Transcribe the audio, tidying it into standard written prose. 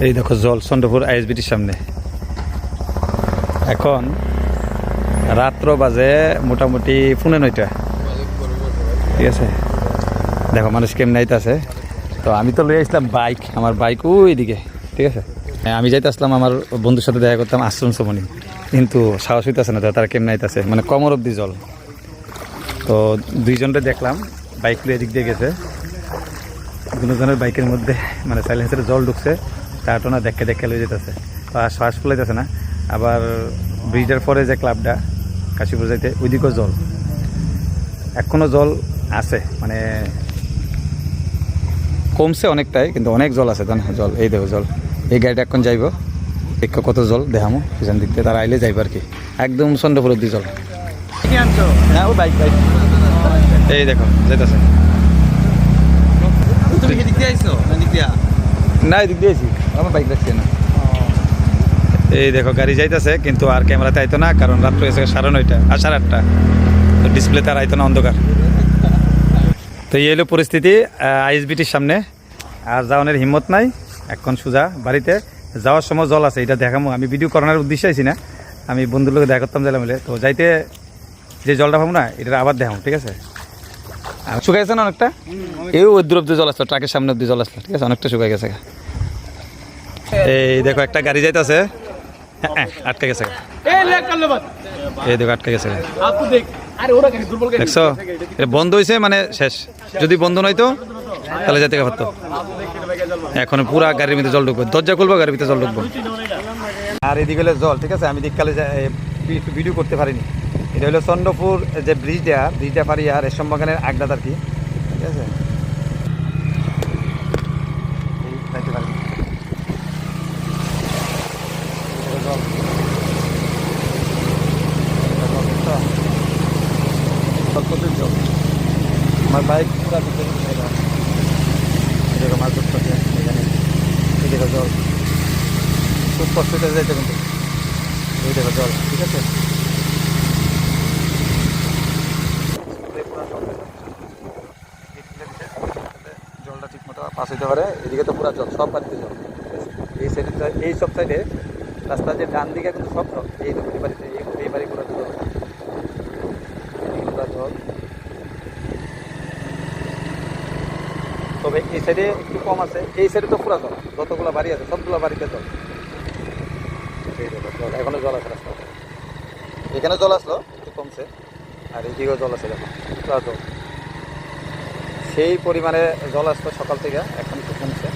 এই দেখো জল চন্দ্রপুর আইএসবিটির সামনে। এখন রাত্র বাজে মোটামুটি 9:30। ঠিক আছে, দেখো মানুষ কেমন আইতাছে। তো আমি তো লই আসলাম বাইক, আমার বাইক ওইদিকে। ঠিক আছে, আমি যাইতে আসলাম আমার বন্ধুর সাথে দেখা করতাম আশ্রম সমনি, কিন্তু সাহস হইতেছে না তারা কেমন আইতাছে, মানে কমর অব্দি জল। তো দুইজনটা দেখলাম বাইক লুয়ে এদিক দিয়ে গেছে, দুজনের বাইকের মধ্যে মানে সাইলেন্সারে জল ঢুকছে, তারটা না দেখে দেখে লয়ে যেতেছে, আর শ্বাস ফুলাইতেছে না। আবার ব্রিজের পরে যে ক্লাবটা কাশীপুর যাইতে ওইদিকেও জল, এখনও জল আছে, মানে কমছে অনেকটাই, কিন্তু অনেক জল আছে জল। এই দেখো জল, এই গাড়িটা এখন যাইব, দেখো কত জল দেখামো পিছন দিক থেকে, তারা আইলে যাইব আর কি। একদম চন্দ্রপুর অব্দি জল। হ্যাঁ ও বাইক বাইক, এই দেখো যাইতেছে। তুমি কি দিক দিয়ে আইছো না দিক দিয়া? না এদিক দিয়েছি, আমার বাইক রাখছি না। এই দেখো গাড়ি যাইতেছে, কিন্তু আর ক্যামেরাতে আইতো না, কারণ রাত্র হয়েছে 9:30 আর 8:30, তো ডিসপ্লেতে আর আইতো না, অন্ধকার। তো এই হলো পরিস্থিতি আইএসবিটির সামনে। আর যাওয়ানোর হিম্মত নাই, এখন সোজা বাড়িতে। যাওয়ার সময় জল আছে, এটা দেখামো। আমি ভিডিও করানোর উদ্দেশ্যে আইছি না, আমি বন্ধুর লোক দেখা করতাম যাইলাম মিলে। তো যাইতে যে জলটা পাবো না, এটা আবার দেখাম। ঠিক আছে, শুকাই গেছে না অনেকটা, এই দূর অব্দি জল আসলো, ট্রাকের সামনে অব্দি জল আসলো। ঠিক আছে, অনেকটা শুকাই গেছে। এই দেখো একটা গাড়ি যাইতেছে, আটকে গেছে। এই দেখো আটকে গেছে, দেখছো? বন্ধ হয়েছে মানে শেষ, যদি বন্ধ নয়তো তাহলে যেতে পারতো। এখন পুরা গাড়ির ভিতরে জল ঢুকবো, দরজা খুলবো, গাড়ির ভিতরে জল ঢুকবো। আর এদিকে হলো জল। ঠিক আছে, আমি দিককালে ভিডিও করতে পারিনি। এটা হলো চন্দ্রপুর যে ব্রিজটা পারি আর রেশম বাগানের আগডাত আর কি। ঠিক আছে, আমার বাইক পুরা মাছ ধরতে এখানে। এই দেখো জল, খুব কষ্ট হতে যাইতে, কিন্তু এই দেখো জল। ঠিক আছে, জলটা ঠিক মতো পাস হইতে পারে। এদিকে তো পুরা জল, সব বাড়িতে জল। এই সাইডে, এই সব সাইডে রাস্তার যে ডান দিকে কিন্তু সব জল। এই দেখো এই বাড়িতে, এই বাড়ি পুরা জল, পুরা জল। তবে এই সাইডে একটু কম আছে, এই সাইডে তো পুরা জল, যতগুলো বাড়ি আছে সবগুলো বাড়িতে জল। এই দেখো জল, এখনো জল আছে রাস্তা, এখানে জল আসলো, একটু কমছে। আর এইদিকেও জল আছে, দেখো পুরা জল। সেই পরিমাণে জল আসতো সকাল থেকে, এখন একটু কমছে।